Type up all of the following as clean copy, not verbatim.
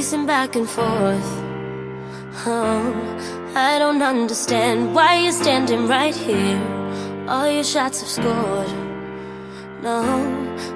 pacing back and forth. Oh, I don't understand why you're standing right here. All your shots have scored. No,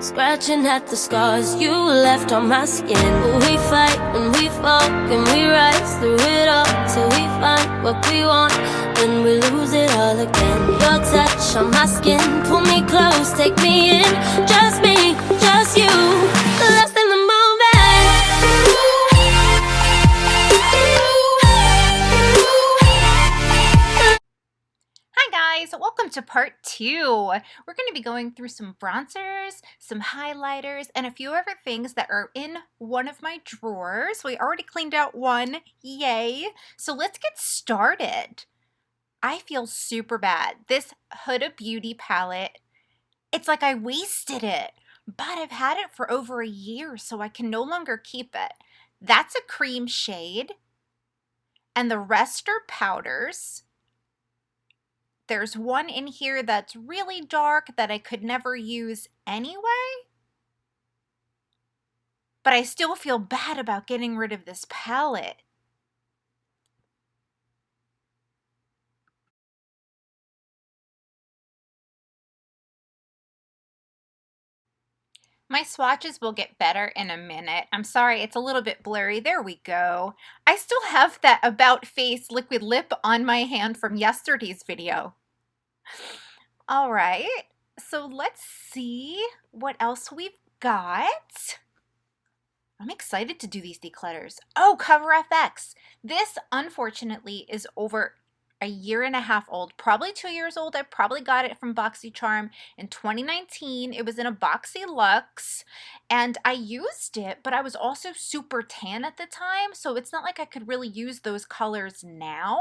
scratching at the scars you left on my skin. We fight and we fall and we rise through it all till we find what we want and we lose it all again. Your touch on my skin, pull me close, take me in. Just me, just you, lost in the moment. Guys, welcome to part 2. We're going to be going through some bronzers, some highlighters, and a few other things that are in one of my drawers. We already cleaned out one, yay! So let's get started. I feel super bad. This Huda Beauty palette, it's like I wasted it, but I've had it for over a year, so I can no longer keep it. That's a cream shade, and the rest are powders. There's one in here that's really dark that I could never use anyway. But I still feel bad about getting rid of this palette. My swatches will get better in a minute. I'm sorry, it's a little bit blurry. There we go. I still have that About Face liquid lip on my hand from yesterday's video. All right, so let's see what else we've got. I'm excited to do these declutters. Oh, Cover FX. This, unfortunately, is over a year and a half old, probably 2 years old. I probably got it from Boxycharm in 2019. It was in a Boxy Luxe, and I used it, but I was also super tan at the time, so it's not like I could really use those colors now.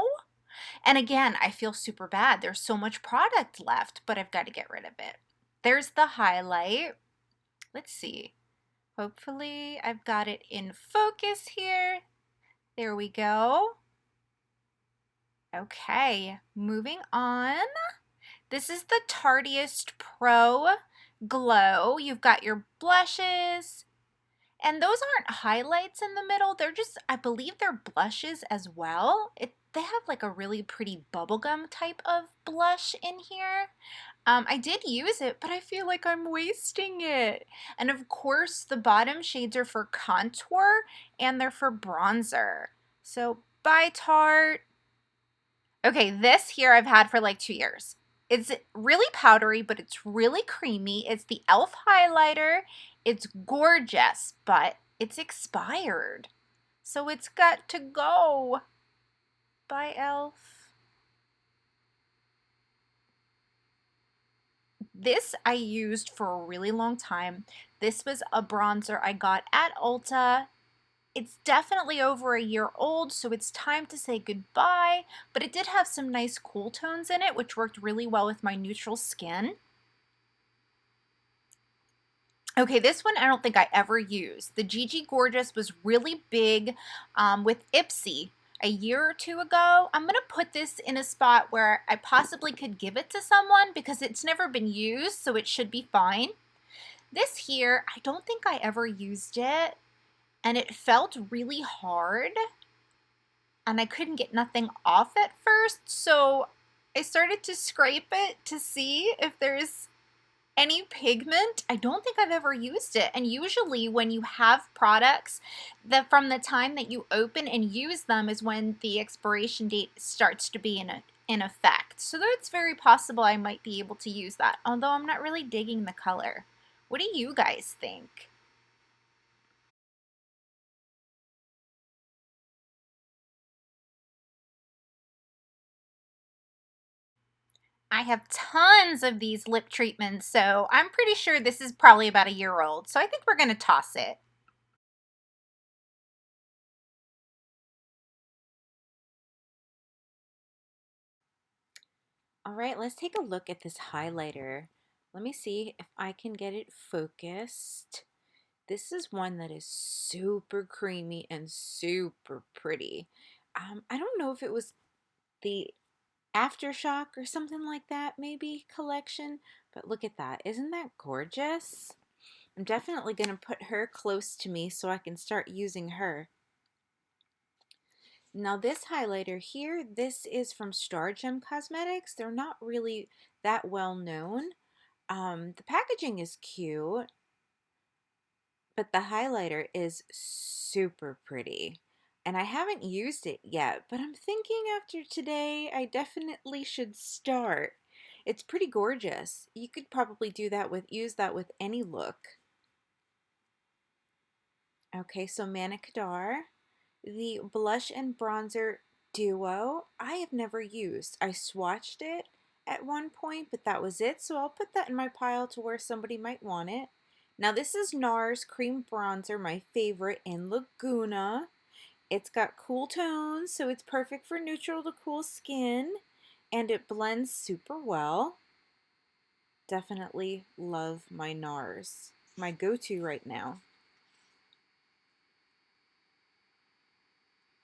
And again, I feel super bad. There's so much product left, but I've got to get rid of it. There's the highlight. Let's see. Hopefully I've got it in focus here. There we go. Okay, moving on. This is the Tarteist Pro Glow. You've got your blushes, and those aren't highlights in the middle. They're just, I believe they're blushes as well. They have like a really pretty bubblegum type of blush in here. I did use it, but I feel like I'm wasting it. And of course, the bottom shades are for contour and they're for bronzer. So bye, Tarte. Okay, this here I've had for like 2 years. It's really powdery, but it's really creamy. It's the e.l.f. highlighter. It's gorgeous, but it's expired. So it's got to go. Bye, e.l.f. This I used for a really long time. This was a bronzer I got at Ulta. It's definitely over a year old, so it's time to say goodbye, but it did have some nice cool tones in it, which worked really well with my neutral skin. Okay, this one I don't think I ever used. The Gigi Gorgeous was really big with Ipsy a year or two ago. I'm going to put this in a spot where I possibly could give it to someone because it's never been used, so it should be fine. This here, I don't think I ever used it, and it felt really hard, and I couldn't get nothing off at first, so I started to scrape it to see if there's any pigment. I don't think I've ever used it, and usually when you have products that from the time that you open and use them is when the expiration date starts to be in effect. So it's very possible I might be able to use that, although I'm not really digging the color. What do you guys think? I have tons of these lip treatments, so I'm pretty sure this is probably about a year old. So I think we're going to toss it. All right, let's take a look at this highlighter. Let me see if I can get it focused. This is one that is super creamy and super pretty. I don't know if it was the Aftershock or something like that, maybe, collection. But look at that. Isn't that gorgeous? I'm definitely going to put her close to me so I can start using her. Now this highlighter here, this is from Star Gem Cosmetics. They're not really that well known. The packaging is cute, but the highlighter is super pretty. And I haven't used it yet, but I'm thinking after today, I definitely should start. It's pretty gorgeous. You could probably use that with any look. Okay, so Manicadar. The blush and bronzer duo, I have never used. I swatched it at one point, but that was it. So I'll put that in my pile to where somebody might want it. Now this is Nars Cream Bronzer, my favorite in Laguna. It's got cool tones, so it's perfect for neutral to cool skin, and it blends super well. Definitely love my Nars. My go-to right now.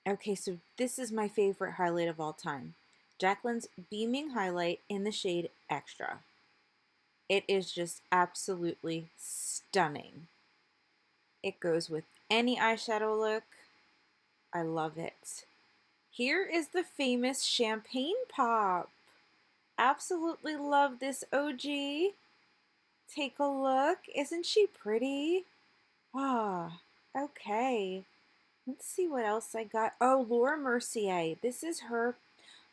Okay, so this is my favorite highlight of all time. Jacqueline's Beaming Highlight in the shade Extra. It is just absolutely stunning. It goes with any eyeshadow look. I love it. Here is the famous Champagne Pop. Absolutely love this OG. Take a look. Isn't she pretty? Ah, okay. Let's see what else I got. Oh, Laura Mercier. This is her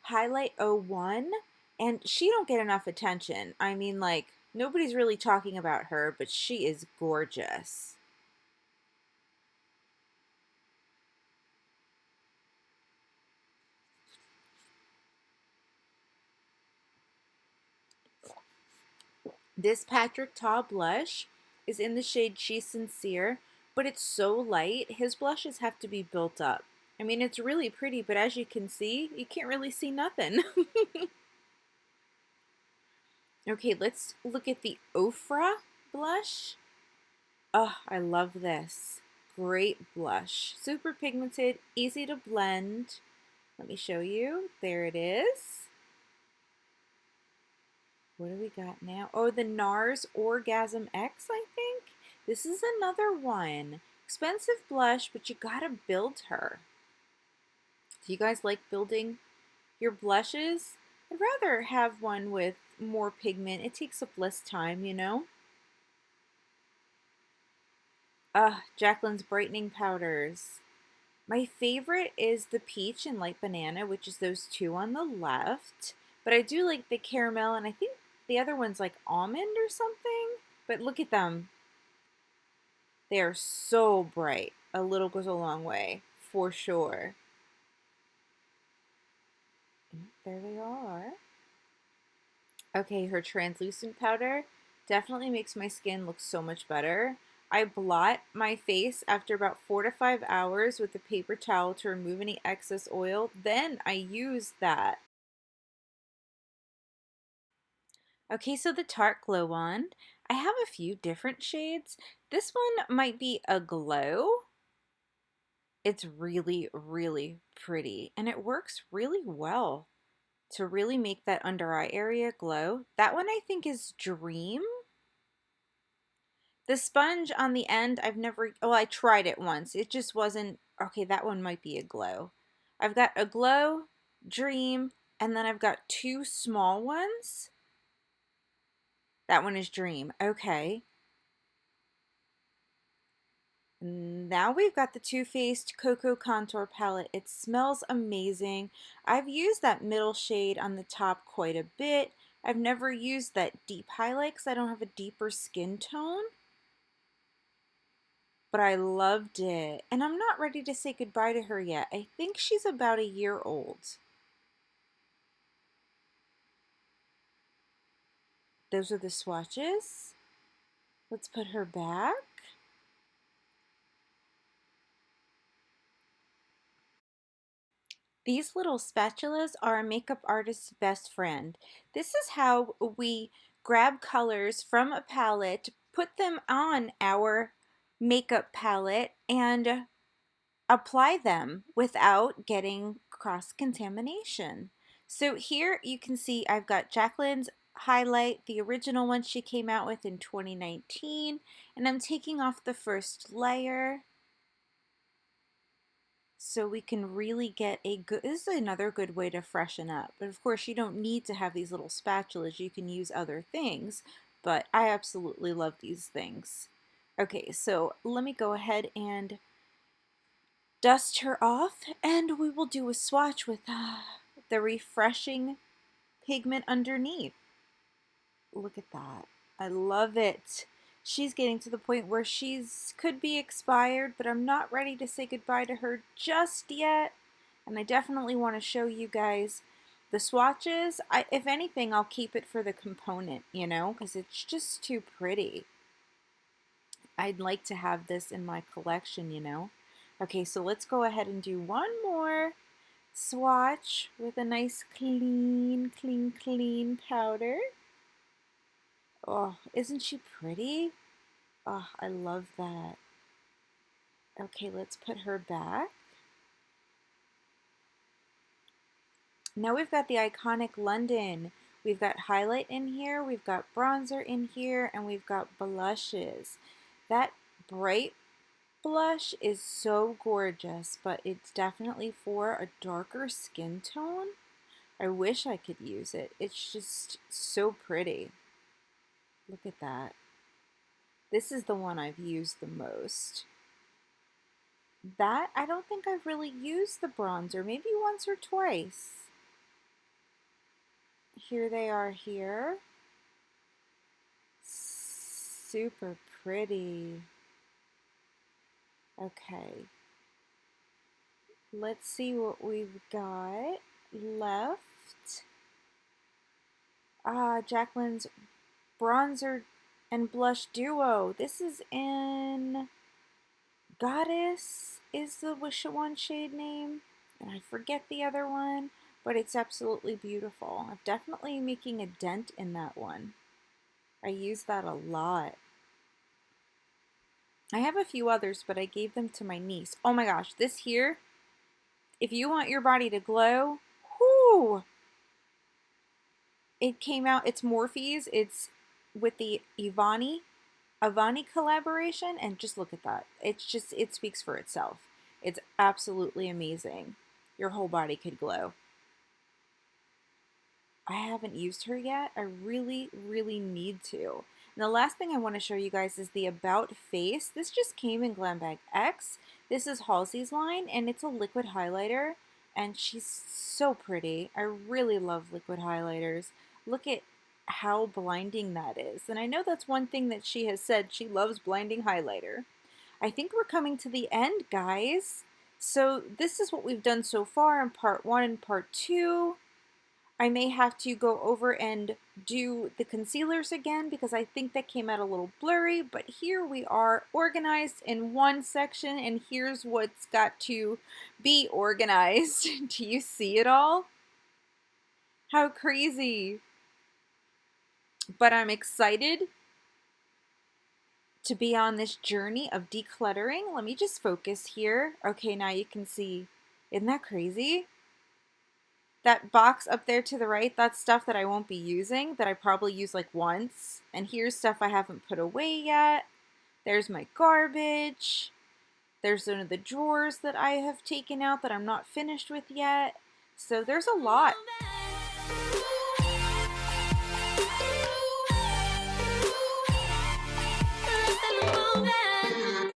Highlight 01, and she don't get enough attention. I mean, like, nobody's really talking about her, but she is gorgeous. This Patrick Ta blush is in the shade She's Sincere, but it's so light, his blushes have to be built up. I mean, it's really pretty, but as you can see, you can't really see nothing. Okay, let's look at the Ofra blush. Oh, I love this. Great blush. Super pigmented, easy to blend. Let me show you. There it is. What do we got now? Oh, the Nars Orgasm X, I think. This is another one. Expensive blush, but you gotta build her. Do you guys like building your blushes? I'd rather have one with more pigment. It takes up less time, you know? Jacqueline's Brightening Powders. My favorite is the peach and light banana, which is those two on the left. But I do like the caramel, and I think the other one's like almond or something. But look at them. They are so bright. A little goes a long way, for sure. There they are. Okay, her translucent powder definitely makes my skin look so much better. I blot my face after about 4 to 5 hours with a paper towel to remove any excess oil. Then I use that. Okay, so the Tarte Glow Wand. I have a few different shades. This one might be a glow. It's really, really pretty, and it works really well to really make that under eye area glow. That one I think is Dream. The sponge on the end, I tried it once. It just wasn't, okay, that one might be a glow. I've got a glow, Dream, and then I've got two small ones. That one is Dream. Okay. Now we've got the Too Faced Cocoa Contour Palette. It smells amazing. I've used that middle shade on the top quite a bit. I've never used that deep highlight because I don't have a deeper skin tone. But I loved it. And I'm not ready to say goodbye to her yet. I think she's about a year old. Those are the swatches. Let's put her back. These little spatulas are a makeup artist's best friend. This is how we grab colors from a palette, put them on our makeup palette, and apply them without getting cross-contamination. So here you can see I've got Jacqueline's highlight, the original one she came out with in 2019, and I'm taking off the first layer. so we can really get a good, this is another good way to freshen up. But of course you don't need to have these little spatulas, you can use other things, but I absolutely love these things. Okay, so let me go ahead and dust her off, and we will do a swatch with the refreshing pigment underneath. Look at that. I love it. She's getting to the point where she's could be expired, but I'm not ready to say goodbye to her just yet. And I definitely want to show you guys the swatches. If anything, I'll keep it for the component, you know, because it's just too pretty. I'd like to have this in my collection, you know. Okay, so let's go ahead and do one more swatch with a nice clean powder. Oh, isn't she pretty? Oh, I love that. Okay, let's put her back. Now we've got the iconic London. We've got highlight in here, we've got bronzer in here, and we've got blushes. That bright blush is so gorgeous, but it's definitely for a darker skin tone. I wish I could use it. It's just so pretty. Look at that. This is the one I've used the most. That, I don't think I've really used the bronzer, maybe once or twice. Here they are here. Super pretty. Okay. Let's see what we've got left. Jacqueline's bronzer and blush duo. This is in Goddess is the one shade name, and I forget the other one, but it's absolutely beautiful. I'm definitely making a dent in that one. I use that a lot. I have a few others, but I gave them to my niece. Oh my gosh, this here, if you want your body to glow, whoo! It came out, it's Morphe's, it's with the Avani collaboration, and just look at that. It's just, it speaks for itself. It's absolutely amazing. Your whole body could glow. I haven't used her yet. I really need to. And the last thing I want to show you guys is the About Face. This just came in Glam Bag X. This is Halsey's line, and it's a liquid highlighter, and she's so pretty. I really love liquid highlighters. Look at how blinding that is. And I know that's one thing that she has said, she loves blinding highlighter. I think we're coming to the end, guys. So this is what we've done so far in part 1 and part 2. I may have to go over and do the concealers again because I think that came out a little blurry, but here we are organized in one section, and here's what's got to be organized. Do you see it all? How crazy. But I'm excited to be on this journey of decluttering. Let me just focus here. Okay, now you can see. Isn't that crazy? That box up there to the right, that's stuff that I won't be using, that I probably use like once. And here's stuff I haven't put away yet. There's my garbage. There's one of the drawers that I have taken out that I'm not finished with yet. So there's a lot.